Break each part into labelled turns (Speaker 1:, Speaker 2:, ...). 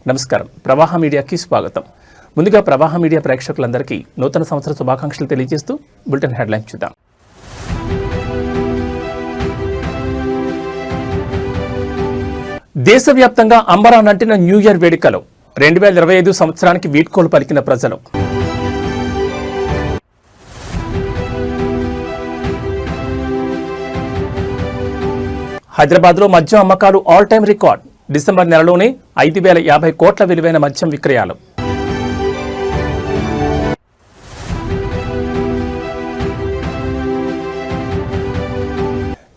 Speaker 1: నమస్కారం. ప్రవాహ మీడియాకి స్వాగతం. ముందుగా ప్రవాహ మీడియా ప్రేక్షకులందరికీ నూతన సంవత్సర శుభాకాంక్షలు తెలియజేస్తూ బులెటిన్ హెడ్లైన్స్ చూద్దాం. దేశవ్యాప్తంగా అంబరానంటిన న్యూ ఇయర్ వేడుకలు 2025 సంవత్సరానికి వీడ్కోలు పలికిన ప్రజలు. హైదరాబాద్లో మద్యం అమ్మకాలు ఆల్ టైమ్ రికార్డ్. డిసెంబర్ నెలలోనే 5,050 కోట్ల విలువైన మద్యం విక్రయాలు.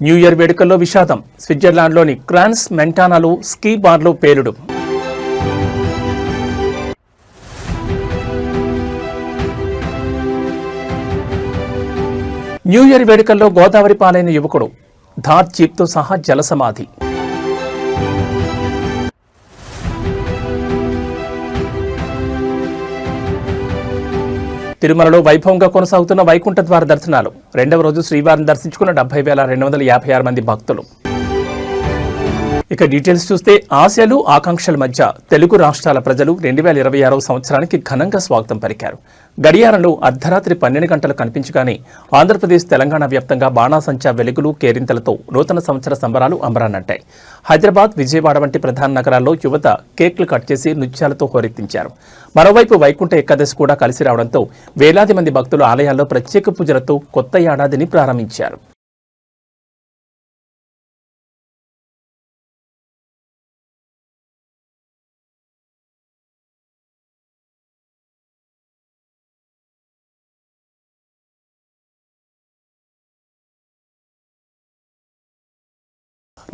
Speaker 1: న్యూ ఇయర్ వేడుకల్లో విషాదం. స్విట్జర్లాండ్లోని క్రాన్స్ మెంటానాలో స్కీ బార్లో పేలుడు. న్యూ ఇయర్ వేడుకల్లో గోదావరి పాలైన యువకుడు. ధార్ జీప్తో సహా జలసమాధి. తిరుమలలో వైభవంగా కొనసాగుతున్న వైకుంఠ ద్వార దర్శనాలు. రెండవ రోజు శ్రీవారిని దర్శించుకున్న 70,256 మంది భక్తులు. ఇక డీటెయిల్స్ చూస్తే ఆశలు ఆకాంక్షల మధ్య తెలుగు రాష్ట్రాల ప్రజలు 2026 సంవత్సరానికి ఘనంగా స్వాగతం పలికారు. గడియారంలో అర్ధరాత్రి 12 గంటలు కనిపించగానే ఆంధ్రప్రదేశ్ తెలంగాణ వ్యాప్తంగా బాణాసంచా వెలుగులు కేరింతలతో నూతన సంవత్సర సంబరాలు అంబరాన్నంటాయి. హైదరాబాద్, విజయవాడ వంటి ప్రధాన నగరాల్లో యువత కేక్లు కట్ చేసి నృత్యాలతో హోరెత్తించారు. మరోవైపు వైకుంఠ ఏకాదశి కూడా కలిసి రావడంతో వేలాది మంది భక్తులు ఆలయాల్లో ప్రత్యేక పూజలతో కొత్త ఏడాదిని ప్రారంభించారు.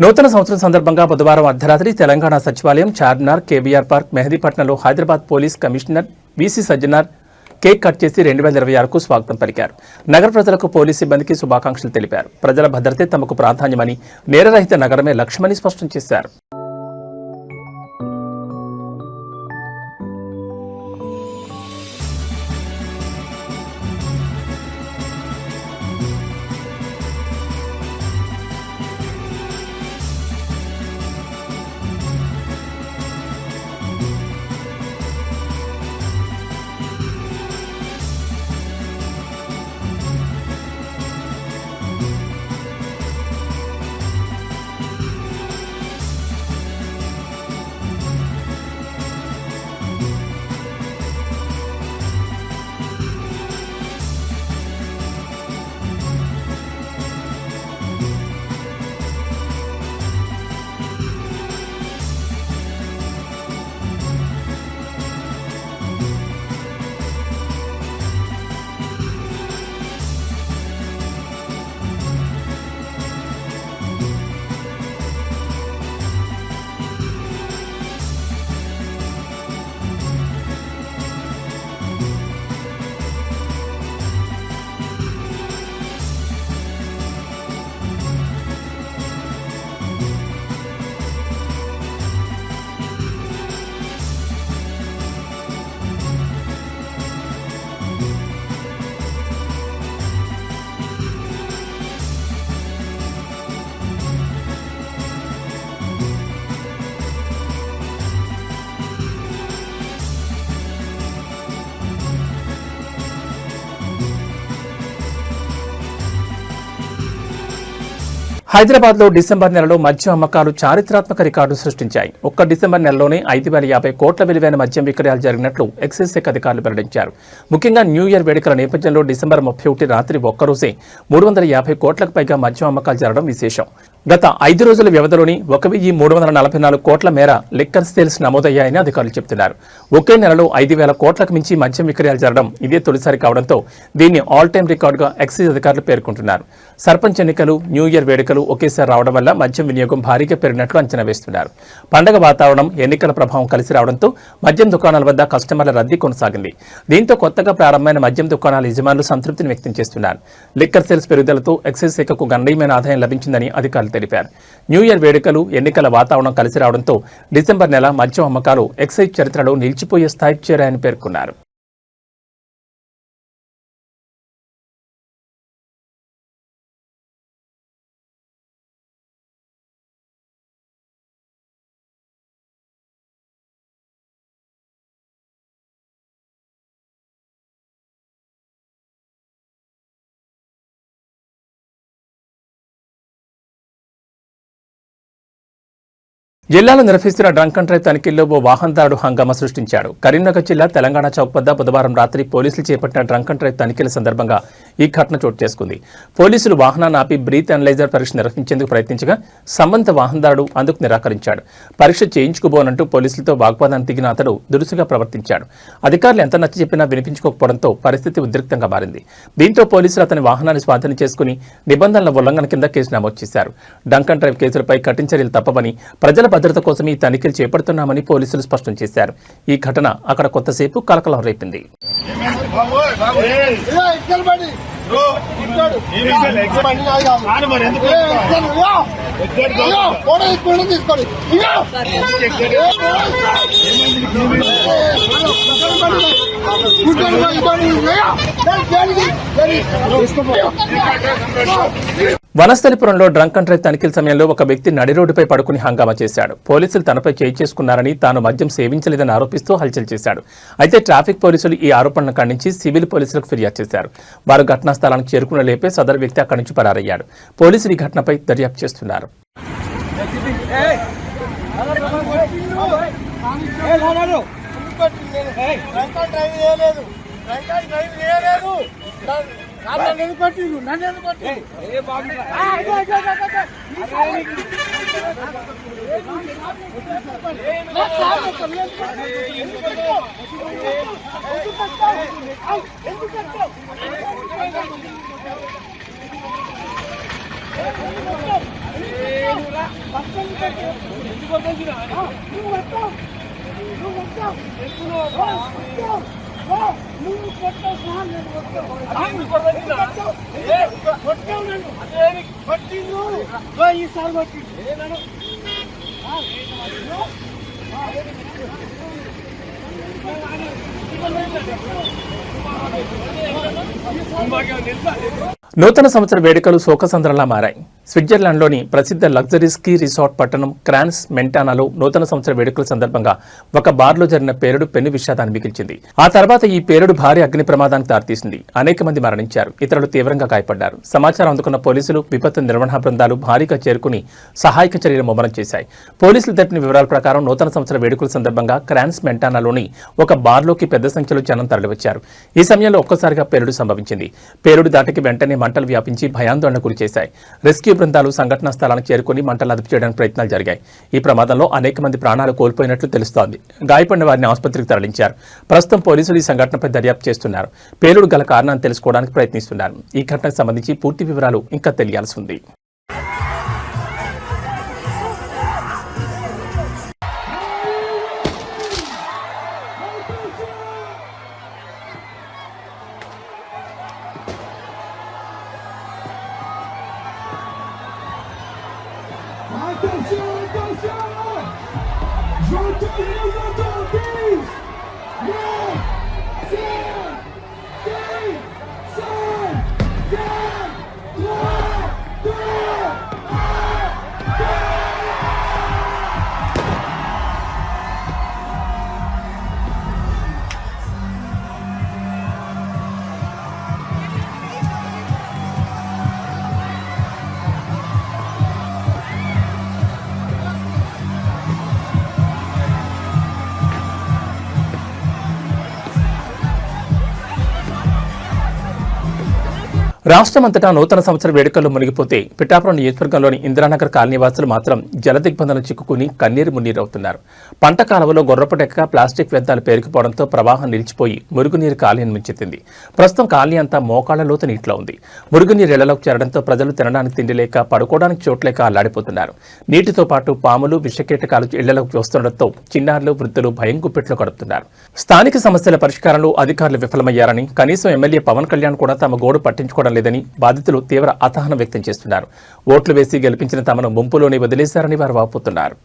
Speaker 1: నూతన సంవత్సరం సందర్భంగా బుధవారం అర్ధరాత్రి తెలంగాణ సచివాలయం, చార్మినార్, కేబీఆర్ పార్క్, మెహదీపట్నంలో Hyderabad police commissioner VC Sajjanar cake cut చేసి 2026కు స్వాగతం పలికారు. నగర ప్రజలకు పోలీస్ సిబ్బందికి శుభాకాంక్షలు తెలిపారు. ప్రజల భద్రతే తమకు ప్రాధాన్యమని, నేరరహిత నగరమే లక్ష్యమని స్పష్టం చేశారు. హైదరాబాద్లో డిసెంబర్ నెలలో మద్యం అమ్మకాలు చారిత్రాత్మక రికార్డు సృష్టించాయి. ఒక్క డిసెంబర్ నెలలోనే 5,050 కోట్ల విలువైన మద్యం విక్రయాలు జరిగినట్లు ఎక్సైజ్ శాఖ అధికారులు వెల్లడించారు. ముఖ్యంగా న్యూ ఇయర్ వేడుకల నేపథ్యంలో డిసెంబర్ 31 రాత్రి ఒక్కరోజే 350 కోట్లకు పైగా మద్యం అమ్మకాలు జరగడం విశేషం. గత 5 రోజుల వ్యవధిలోని 1,344 కోట్ల మేర లిక్కర్ సేల్స్ నమోదయ్యాయని అధికారులు చెబుతున్నారు. ఒకే నెలలో 5,000 కోట్లకు మించి మద్యం విక్రయాలు జరగడం ఇదే తొలిసారి కావడంతో దీన్ని ఆల్ టైమ్ రికార్డుగా ఎక్సైజ్ అధికారులు పేర్కొంటున్నారు. సర్పంచ్ ఎన్నికలు, న్యూ ఇయర్ వేడుకలు ఒకేసారి రావడం వల్ల మద్యం వినియోగం భారీగా పెరిగినట్లు అంచనా వేస్తున్నారు. పండగ వాతావరణం, ఎన్నికల ప్రభావం కలిసి రావడంతో మద్యం దుకాణాల వద్ద కస్టమర్ల రద్దీ కొనసాగింది. దీంతో కొత్తగా ప్రారంభమైన మద్యం దుకాణాల యజమానులు సంతృప్తిని వ్యక్తం చేస్తున్నారు. లిక్కర్ సేల్స్ పెరుగుదలతో ఎక్సైజ్ శాఖకు గణనీయమైన ఆదాయం లభించిందని అధికారులు తెలిపారు. న్యూ ఇయర్ వేడుకలు, ఎన్నికల వాతావరణం కలిసి రావడంతో డిసెంబర్ నెల మద్యం అమ్మకాలు ఎక్సైజ్ చరిత్రలో నిలిచిపోయే స్థాయికి చేరాయని పేర్కొన్నారు. జిల్లాలో నిర్వహిస్తున్న డ్రంక్ అండ్ డ్రైవ్ తనిఖీల్లో ఓ వాహనదారుడు హంగామా సృష్టించాడు. కరీంనగర్ జిల్లా తెలంగాణ చౌక్ వద్ద బుధవారం రాత్రి పోలీసులు చేపట్టిన డ్రంక్ అండ్ డ్రైవ్ తనిఖీల సందర్భంగా ఈ ఘటన చోటు చేసుకుంది. పోలీసులు వాహనాన్ని ఆపి బ్రీత్ అనలైజర్ పరీక్ష నిర్వహించేందుకు ప్రయత్నించగా సంబంధిత వాహనదారుడు అందుకు నిరాకరించాడు. పరీక్ష చేయించుకోబోనంటూ పోలీసులతో వాగ్వాదానికి దిగిన అతడు దురుసుగా ప్రవర్తించాడు. అధికారులు ఎంత నచ్చ చెప్పినా వినిపించుకోకపోవడంతో పరిస్థితి ఉద్రిక్తంగా మారింది. దీంతో పోలీసులు అతని వాహనాన్ని స్వాధీనం చేసుకుని నిబంధనల ఉల్లంఘన కింద కేసు నమోదు చేశారు. డ్రంక్ అండ్ డ్రైవ్ కేసులపై కఠిన చర్యలు తప్పవని, ప్రజల భద్రత కోసం ఈ తనిఖీలు చేపడుతున్నామని పోలీసులు స్పష్టం చేశారు. ఈ ఘటన అక్కడ కొంతసేపు కలకలం రేపింది. వనస్థలిపురంలో డ్రంక్ అండ్ డ్రైవ్ తనిఖీల సమయంలో ఒక వ్యక్తి నడి రోడ్డుపై పడుకుని హంగామా చేశాడు. పోలీసులు తనపై చేయి చేసుకున్నారని, తాను మద్యం సేవించలేదని ఆరోపిస్తూ హల్చల్ చేశాడు. అయితే ట్రాఫిక్ పోలీసులు ఈ ఆరోపణలను ఖండించి సివిల్ పోలీసులకు ఫిర్యాదు చేశారు. వారు ఘటనా స్థలానికి చేరుకున్న లేపే సదరు వ్యక్తి అక్కడి నుంచి పరారయ్యాడు. పోలీసులు ఈ ఘటనపై దర్యాప్తు చేస్తున్నారు. నూతన సంవత్సర వేడుకలు శోకసంద్రంలా మారాయి. స్విట్జర్లాండ్లోని ప్రసిద్ధ లగ్జరీ స్కీ రిసార్ట్ పట్టణం క్రాన్స్ మెంటానాలో నూతన సంవత్సర వేడుకల సందర్భంగా ఒక బార్లో జరిగిన పేలుడు పెను విషాదాన్ని మిగిల్చింది. ఆ తర్వాత ఈ పేలుడు భారీ అగ్ని ప్రమాదానికి దారితీసింది. అనేక మంది మరణించారు, ఇతరులు తీవ్రంగా గాయపడ్డారు. సమాచారం అందుకున్న పోలీసులు, విపత్తు నిర్వహణ బృందాలు భారీగా చేరుకుని సహాయక చర్యలు ముమ్మరం చేశాయి. పోలీసులు తెలిపిన వివరాల ప్రకారం నూతన సంవత్సర వేడుకల సందర్భంగా క్రాన్స్ మెంటానాలోని ఒక బార్లోకి పెద్ద సంఖ్యలో జనం తరలివచ్చారు. ఈ సమయంలో ఒక్కసారిగా పేలుడు సంభవించింది. పేలుడు దాటికి వెంటనే మంటలు వ్యాపించి భయాందోళనకు గురిచేశాయి. రెస్క్యూ బృందాలు సంఘటనా స్థలానికి చేరుకుని మంటలు అదుపు చేయడానికి ప్రయత్నాలు జరిగాయి. ఈ ప్రమాదంలో అనేక మంది ప్రాణాలు కోల్పోయినట్లు తెలుస్తోంది. గాయపడిన వారిని ఆసుపత్రికి తరలించారు. ప్రస్తుతం పోలీసులు ఈ సంఘటనపై దర్యాప్తు చేస్తున్నారు. పేలుడు గల కారణాన్ని తెలుసుకోవడానికి ప్రయత్నిస్తున్నారు. ఈ ఘటనకు సంబంధించి పూర్తి వివరాలు ఇంకా తెలియాల్సి ఉంది. రాష్ట్రమంతటా నూతన సంవత్సర వేడుకల్లో మునిగిపోతే పిఠాపురం నియోజకవర్గంలోని ఇందిరానగర్ కాలనీ వాసులు మాత్రం జలదిగ్బంధనం చిక్కుకుని కన్నీరు మున్నీరవుతున్నారు. పంట కాలువలో గొర్రపటెక్క ప్లాస్టిక్ వ్యర్థాలు పేరుకుపోవడంతో ప్రవాహం నిలిచిపోయి మురుగునీరు కాలనీని ముంచెత్తింది. ప్రస్తుతం కాలనీ అంతా మోకాళ్ల లోతు నీటిలో ఉంది. మురుగునీరు ఇళ్లలోకి చేరడంతో ప్రజలు తినడానికి తిండి లేక, పడుకోవడానికి చోట్లేక అల్లాడిపోతున్నారు. నీటితో పాటు పాములు, విషకీటకాలు ఇళ్లలోకి వస్తుండటంతో చిన్నారులు, వృద్ధులు భయం గుప్పెట్లో గడుపుతున్నారు. స్థానిక సమస్యల పరిష్కారంలో అధికారులు విఫలమయ్యారని, కనీసం ఎమ్మెల్యే పవన్ కళ్యాణ్ కూడా తమ గోడు పట్టించుకోవడం లేదని బాధితులు తీవ్ర అసహనం వ్యక్తం చేస్తున్నారు. ఓట్లు వేసి గెలిపించిన తమను ముంపులోనే వదిలేశారని వారు వాపోతున్నారు.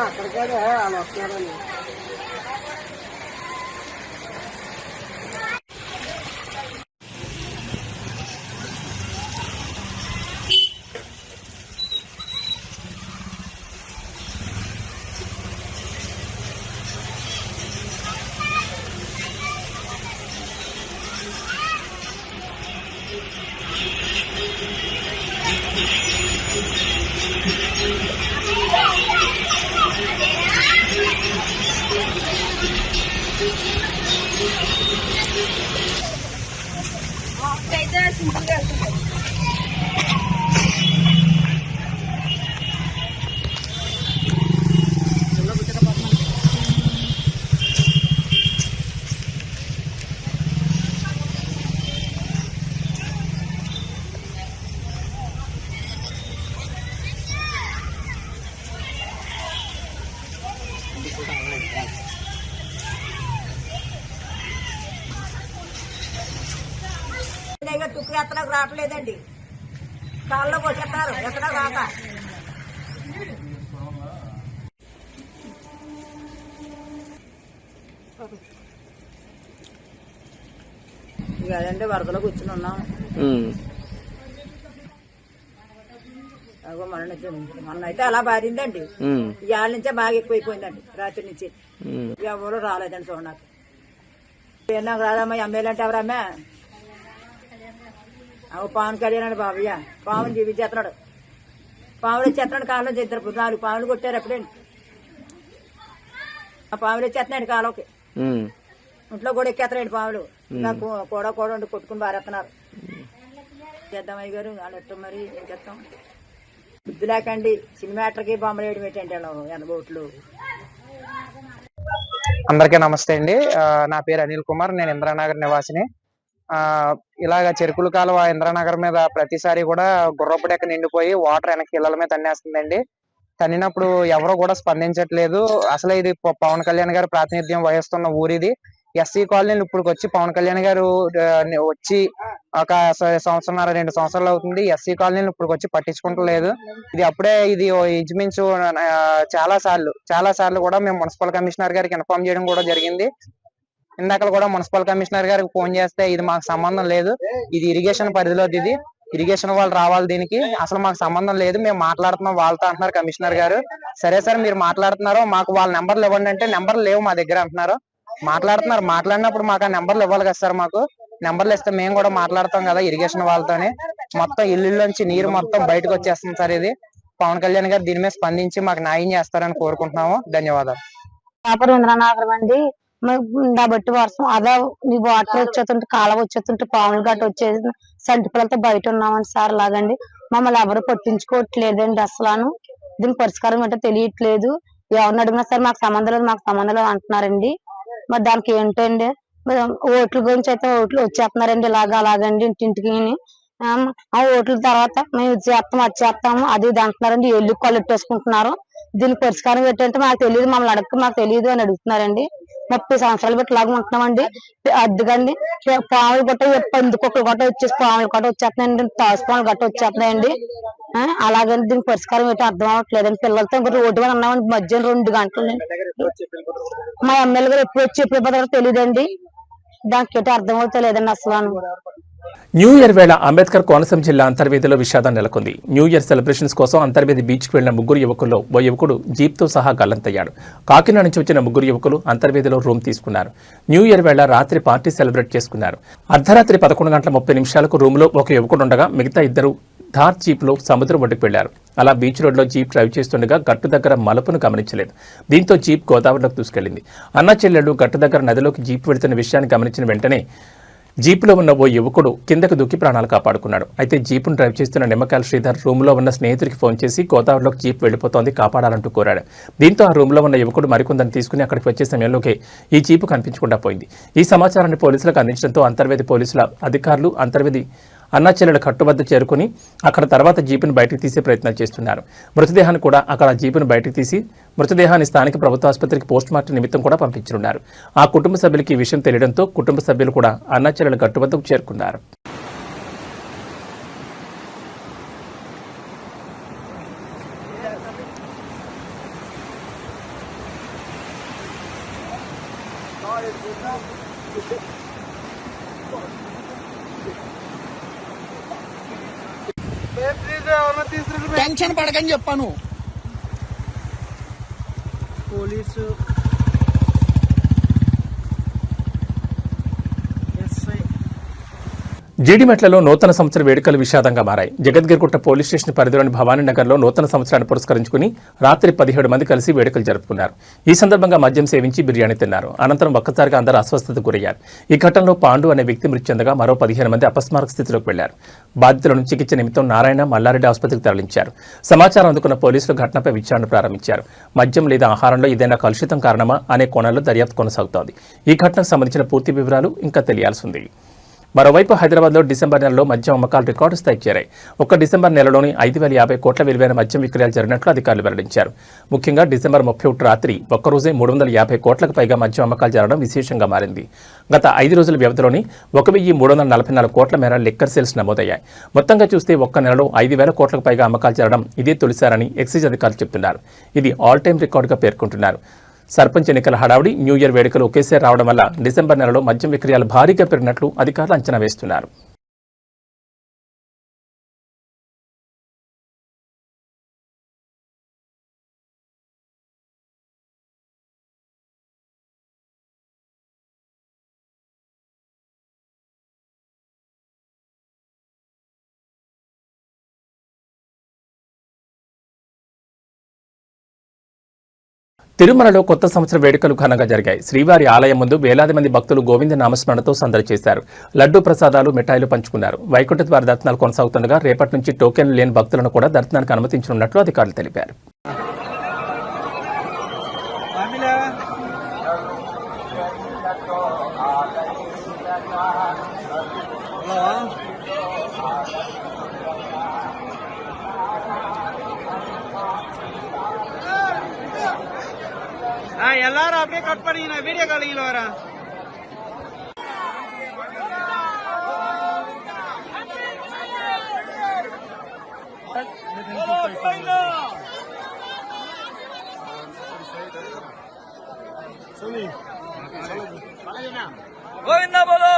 Speaker 2: అక్కడికాడే వాళ్ళు వస్తున్నారని
Speaker 3: తుక్కు ఎత్తలకు రావట్లేదండి. కాళ్ళలోకి వచ్చేస్తారు ఎక్కడ రాక. ఇక అదంటే వరదలో కూర్చుని ఉన్నాం. మొన్న అయితే అలా బారిందండి. ఇవాళ నుంచే బాగా ఎక్కువైపోయిందండి. రాత్రి నుంచి ఎవరు రాలేదండి చూడడానికి. నాకు రాదమ్మా ఎమ్మెల్యే అంటే ఎవరమ్మా? పావును కడిగానండి బాబయ్య. పావును చూపించేస్తున్నాడు. పావులు వచ్చేస్తున్నాడు కాళ్ళలో ఇద్దరు 4 పావులు కొట్టారు ఎప్పుడండి. ఆ పావులు వచ్చేస్తున్నాడు కాళ్ళకి. ఇంట్లో కూడా ఎక్కేస్తున్నాడు పావులు. నాకు కూడా ఉండి కొట్టుకుని బారేస్తున్నారు. చేద్దామయ్య గారు వాళ్ళు మరి ఏం చేస్తాం. బుద్ధి లేకండి. సినిమాటర్కి బొమ్మలు వేయడం ఏంటంటే ఎనబోట్లు.
Speaker 4: అందరికీ నమస్తే అండి. నా పేరు అనిల్ కుమార్. నేను ఇంద్రానగర్ నివాసిని. ఇలాగ చెరుకుల కాలువ ఇంద్రానగర్ మీద ప్రతిసారి కూడా గుర్రపు డెక్క నిండిపోయి వాటర్ వెనక్కి ఇళ్ల మీద తన్నేస్తుందండి. తన్నినప్పుడు ఎవరు కూడా స్పందించట్లేదు. అసలు ఇది పవన్ కళ్యాణ్ గారు ప్రాతినిధ్యం వహిస్తున్న ఊరిది. ఎస్సీ కాలనీలు ఇప్పుడు వచ్చి పవన్ కళ్యాణ్ గారు వచ్చి ఒక 1-2 సంవత్సరాలు అవుతుంది. ఎస్సీ కాలనీలు ఇప్పుడు వచ్చి పట్టించుకుంటలేదు. ఇది అప్పుడే ఇది ఇంచుమించు చాలా సార్లు కూడా మేము మున్సిపల్ కమిషనర్ గారికి ఇన్ఫార్మ్ చేయడం కూడా జరిగింది. ఇందాక కూడా మున్సిపల్ కమిషనర్ గారికి ఫోన్ చేస్తే ఇది మాకు సంబంధం లేదు, ఇది ఇరిగేషన్ పరిధిలో, ఇది ఇరిగేషన్ వాళ్ళు రావాలి, దీనికి అసలు మాకు సంబంధం లేదు, మేము మాట్లాడుతున్నాం వాళ్ళతో అంటున్నారు కమిషనర్ గారు. సరే సార్ మీరు మాట్లాడుతున్నారో మాకు వాళ్ళ నెంబర్లు ఇవ్వండి అంటే నెంబర్లు లేవు మా దగ్గర అంటున్నారు. మాట్లాడినప్పుడు మాకు ఆ నెంబర్లు ఇవ్వాలి కదా సార్. మాకు నెంబర్లు ఇస్తే మేము కూడా మాట్లాడతాం కదా ఇరిగేషన్ వాళ్ళతోనే. మొత్తం ఇల్లులోంచి నీరు మొత్తం బయటకు వచ్చేస్తుంది సార్. ఇది పవన్ కళ్యాణ్ గారు దీని మీద స్పందించి మాకు న్యాయం చేస్తారని కోరుకుంటున్నాము. ధన్యవాదాలు.
Speaker 5: ఇంద్రనగర్ అండి. బట్టి వర్షం అదే మీ వాటర్ వచ్చేస్తుంటే కాలువ వచ్చేస్తుంటే పాములు గట్ట వచ్చేది సంటి పిల్లలతో బయట ఉన్నామని సార్. లాగండి మమ్మల్ని ఎవరు పట్టించుకోవట్లేదండి. అసలు దీని పరిష్కారం ఏంటో తెలియట్లేదు. ఎవరిని అడిగినా సరే మాకు సంబంధం లేదు అంటున్నారండి. మరి దానికి ఏంటండి? ఓట్ల గురించి అయితే ఓట్లు వచ్చేస్తున్నారండి. అలాగండి ఇంటింటికి ఆ ఓట్ల తర్వాత మేము అది చేస్తాము అది ఇది అంటున్నారండి. ఎల్లు కొల్లెట్టేసుకుంటున్నారు. దీని పరిష్కారం ఏంటంటే మాకు తెలియదు, మమ్మల్ని అడగక మాకు తెలియదు అని అడుగుతున్నారండి. 30 సంవత్సరాలు బట్టి లాగా ఉంటున్నామండి. అద్దుకండి పాములు గట్ట పందుకొక్కలు గట్ట వచ్చేసి పాములు గట్ట వచ్చేస్తున్నాయండి. తాసుపాములు గట్ట వచ్చేస్తున్నాయండి. అలాగని దీనికి పరిష్కారం ఏంటో అర్థం అవ్వట్లేదండి. పిల్లలతో ఇంకా రోడ్డు మీద ఉన్నామండి. మధ్యాహ్నం 2 గంటలు మా ఎమ్మెల్యే గారు ఎప్పుడు వచ్చి ఎప్పుడు తెలియదండి. దానికి ఏంటో అర్థం అవుతలేదండి అసలు.
Speaker 1: న్యూ ఇయర్ వేళ అంబేద్కర్ కోనసీమ జిల్లా అంతర్వేదిలో విషాదం నెలకొంది. న్యూ ఇయర్ సెలబ్రేషన్స్ కోసం అంతర్వేది బీచ్కి వెళ్లిన 3 యువకుల్లో ఓ యువకుడు జీప్తో సహా గల్లంతయ్యాడు. కాకినాడ నుంచి వచ్చిన 3 యువకులు అంతర్వేదిలో రూమ్ తీసుకున్నారు. న్యూ ఇయర్ వేళ రాత్రి పార్టీ సెలబ్రేట్ చేసుకున్నారు. అర్ధరాత్రి 11:30 రూమ్లో ఒక యువకుడు ఉండగా మిగతా 2 థార్ జీప్లో సముద్రం ఒడ్డుకు వెళ్లారు. అలా బీచ్ రోడ్లో జీప్ డ్రైవ్ చేస్తుండగా గట్టు దగ్గర మలుపును గమనించలేదు. దీంతో జీప్ గోదావరిలోకి దూసుకెళ్లింది. అన్నా చెల్లెళ్లు గట్టు దగ్గర నదిలోకి జీప్ వెళుతున్న విషయాన్ని గమనించిన వెంటనే జీపులో ఉన్న ఓ యువకుడు కిందకు దూకి ప్రాణాలు కాపాడుకున్నాడు. అయితే జీపును డ్రైవ్ చేస్తున్న నిమ్మకాయల శ్రీధర్ రూమ్లో ఉన్న స్నేహితుడికి ఫోన్ చేసి గోదావరిలోకి జీప్ వెళ్లిపోతోంది, కాపాడాలంటూ కోరాడు. దీంతో ఆ రూమ్లో ఉన్న యువకుడు మరికొందని తీసుకుని అక్కడికి వచ్చే సమయంలోకి ఈ జీపు కనిపించకుండా పోయింది. ఈ సమాచారాన్ని పోలీసులకు అందించడంతో అంతర్వేది పోలీసుల అధికారులు అంతర్వేది అన్నాచెల్లెల కట్టు వద్ద చేరుకుని అక్కడ తర్వాత జీపును బయటకు తీసే ప్రయత్నాలు చేస్తున్నారు. మృతదేహాన్ని కూడా అక్కడ జీపును బయటకు తీసి మృతదేహాన్ని స్థానిక ప్రభుత్వ ఆసుపత్రికి పోస్టుమార్టం నిమిత్తం కూడా పంపించనున్నారు. ఆ కుటుంబ సభ్యులకి ఈ విషయం తెలియడంతో కుటుంబ సభ్యులు కూడా అన్నాచెల్లెల గట్టు వద్దకు చేరుకున్నారు.
Speaker 2: టెన్షన్ పడకని చెప్పాను. పోలీసు
Speaker 1: జీడిమెట్లలో నూతన సంవత్సర వేడుకలు విషాదంగా మారాయి. జగద్గిరిగుట్ట పోలీస్ స్టేషన్ పరిధిలోని భవానీనగర్లో నూతన సంవత్సరాన్ని పురస్కరించుకుని రాత్రి 17 మంది కలిసి వేడుకలు జరుపుకున్నారు. ఈ సందర్భంగా మద్యం సేవించి బిర్యానీ తిన్నారు. అనంతరం ఒక్కసారిగా అందరూ అస్వస్థతకు గురయ్యారు. ఈ ఘటనలో పాండు అనే వ్యక్తి మృతి చెందగా మరో 15 మంది అపస్మారక స్థితిలోకి వెళ్లారు. బాధితులను చికిత్స నిమిత్తం నారాయణ, మల్లారెడ్డి ఆసుపత్రికి తరలించారు. సమాచారం అందుకున్న పోలీసులు ఘటనపై విచారణ ప్రారంభించారు. మద్యం లేదా ఆహారంలో ఏదైనా కలుషితం కారణమా అనే కోణంలో దర్యాప్తు కొనసాగుతోంది. ఈ ఘటనకు సంబంధించిన పూర్తి వివరాలు ఇంకా తెలియాల్సి ఉంది. మరోవైపు హైదరాబాద్లో డిసెంబర్ నెలలో మద్యం అమ్మకాలు రికార్డు స్థాయికి చేరాయి. ఒక్క డిసెంబర్ నెలలోని 5,050 కోట్ల విలువైన మద్యం విక్రయాలు జరిగినట్లు అధికారులు వెల్లడించారు. ముఖ్యంగా డిసెంబర్ 31 రాత్రి ఒక్కరోజే 350 కోట్లకు పైగా మద్యం అమ్మకాలు జరగడం విశేషంగా మారింది. గత 5 రోజుల వ్యవధిలోని 1,344 కోట్ల మేర లిక్కర్ సేల్స్ నమోదయ్యాయి. మొత్తంగా చూస్తే ఒక్క నెలలో 5,000 కోట్లకు పైగా అమ్మకాలు జరగడం ఇదే తొలిసారని ఎక్సైజ్ అధికారులు చెబుతున్నారు. ఇది ఆల్ టైమ్ రికార్డుగా పేర్కొంటున్నారు. సర్పంచ్ ఎన్నికల హడావుడి, న్యూ ఇయర్ వేడుకలు ఒకేసారి రావడం వల్ల డిసెంబర్ నెలలో మద్యం విక్రయాలు భారీగా పెరిగినట్లు అధికారులు అంచనా వేస్తున్నారు. తిరుమలలో కొత్త సంవత్సర వేడుకలు ఘనంగా జరిగాయి. శ్రీవారి ఆలయం ముందు వేలాది మంది భక్తులు గోవింద నామస్మరణతో సందడి చేశారు. లడ్డూ ప్రసాదాలు, మిఠాయిలు పంచుకున్నారు. వైకుంఠ ద్వార దర్శనాలు కొనసాగుతుండగా రేపటి నుంచి టోకెన్లు లేని భక్తులను కూడా దర్శనానికి అనుమతించనున్నట్లు అధికారులు తెలిపారు.
Speaker 2: எல்லாரும் அப்படியே கட் பண்ணீங்க, வீடியோ காலிங்ல வரேன். గోవిందా బోలో.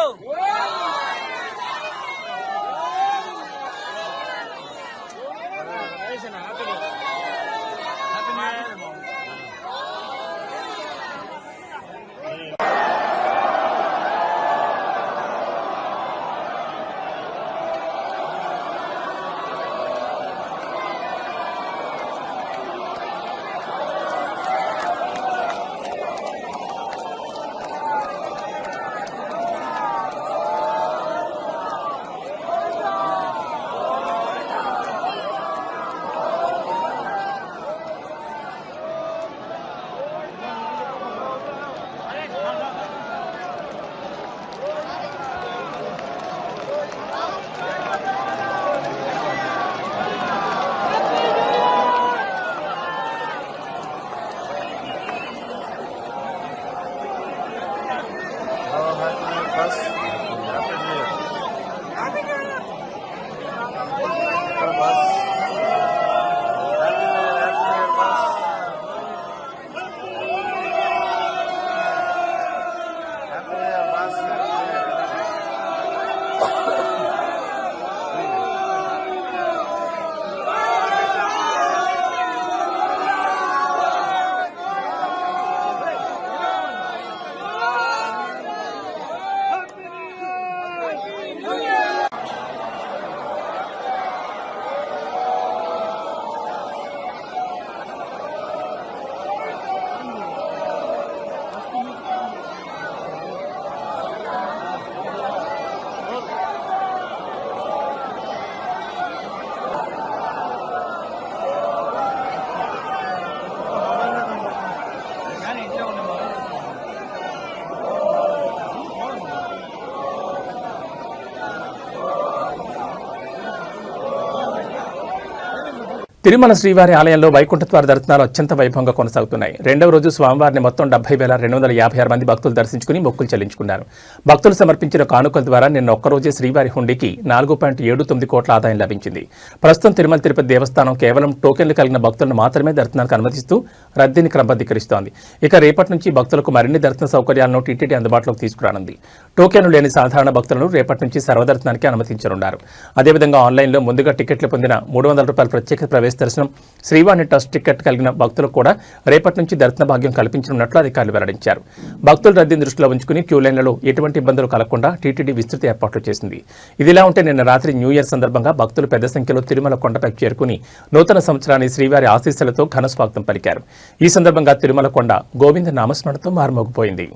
Speaker 1: తిరుమల శ్రీవారి ఆలయంలో వైకుంఠద్వార దర్శనాలు అత్యంత వైభవంగా కొనసాగుతున్నాయి. రెండవ రోజు స్వామివారిని మొత్తం 70,256 మంది భక్తులు దర్శించుకుని మొక్కులు చెల్లించుకున్నారు. భక్తులు సమర్పించిన కానుకల ద్వారా నిన్న ఒక్కరోజే శ్రీవారి హుండీకి 4.79 కోట్ల ఆదాయం లభించింది. ప్రస్తుతం తిరుమల తిరుపతి దేవస్థానం కేవలం టోకెన్లు కలిగిన భక్తులను మాత్రమే దర్శనానికి అనుమతిస్తూ రద్దీని క్రమబద్ధీకరిస్తోంది. ఇక రేపటి నుంచి భక్తులకు మరిన్ని దర్శన సౌకర్యాలను టీటీడీ అందుబాటులోకి తీసుకురానుంది. టోకెన్లు లేని సాధారణ భక్తులను రేపటి నుంచి సర్వదర్శనానికి అనుమతించనున్నారు. అదేవిధంగా ఆన్లైన్లో ముందుగా టికెట్లు పొందిన ₹300 ప్రత్యేక ప్రవేశ దర్శనం, శ్రీవాణి ట్రస్ట్ టికెట్ కలిగిన భక్తులకు కూడా రేపటి నుంచి దర్శన భాగ్యం కల్పించనున్నట్లు అధికారులు వెల్లడించారు. భక్తుల రద్దీని దృష్టిలో ఉంచుకుని క్యూ లైన్లలో ఎటువంటి ఇబ్బందులు కలగకుండా టీటీడీ విస్తృత ఏర్పాట్లు చేసింది. ఇదిలా ఉంటే నిన్న రాత్రి న్యూ ఇయర్ సందర్భంగా భక్తులు పెద్ద సంఖ్యలో తిరుమల కొండపై చేరుకుని నూతన సంవత్సరాన్ని శ్రీవారి ఆశీస్సులతో ఘన స్వాగతం పలికారు. ఈ సందర్భంగా తిరుమల కొండ గోవింద నామస్మరణతో మారుమోగిపోయింది.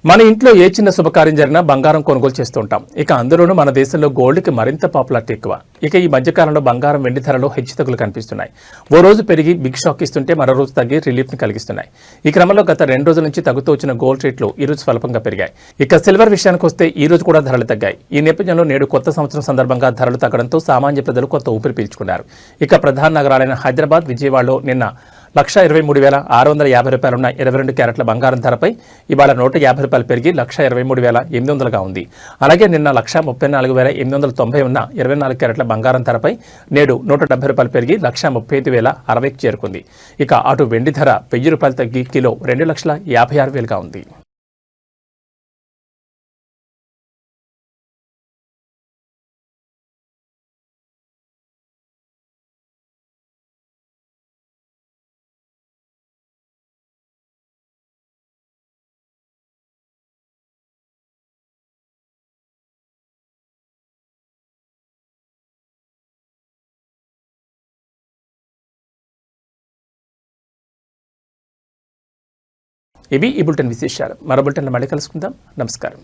Speaker 1: మన ఇంట్లో ఏ చిన్న శుభకార్యం జరిగినా బంగారం కొనుగోలు చేస్తూ ఉంటాం. ఇక అందులోనూ మన దేశంలో గోల్డ్కి మరింత పాపులారిటీ ఎక్కువ. ఇక ఈ మధ్యకాలంలో బంగారం, వెండి ధరలో హెచ్చుతగ్గులు కనిపిస్తున్నాయి. ఓ రోజు పెరిగి బిగ్ షాక్ ఇస్తుంటే మరో రోజు తగ్గి రిలీఫ్ని కలిగిస్తున్నాయి. ఈ క్రమంలో గత 2 రోజుల నుంచి తగ్గుతూ వచ్చిన గోల్డ్ రేట్లు ఈ రోజు స్వల్పంగా పెరిగాయి. ఇక సిల్వర్ విషయానికి వస్తే ఈ రోజు కూడా ధరలు తగ్గాయి. ఈ నేపథ్యంలో నేడు కొత్త సంవత్సరం సందర్భంగా ధరలు తగ్గడంతో సామాన్య ప్రజలు కొత్త ఊపిరి పీల్చుకున్నారు. ఇక ప్రధాన నగరాలైన హైదరాబాద్, విజయవాడలో నిన్న ₹1,23,650 ఉన్న 22 క్యారెట్ల బంగారం ధరపై ఇవాళ ₹150 పెరిగి ₹1,23,800గా ఉంది. అలాగే నిన్న ₹1,34,890 ఉన్న 24 క్యారెట్ల బంగారం ధరపై నేడు ₹170 పెరిగి ₹1,35,060కి చేరుకుంది. ఇక అటు వెండి ధర ₹1,000 తగ్గి కిలో $2,56,000గా ఉంది. ఇవి ఈ బులెటిన్ విశేషాలు. మరో బులెటిన్లో మళ్ళీ కలుసుకుందాం. నమస్కారం.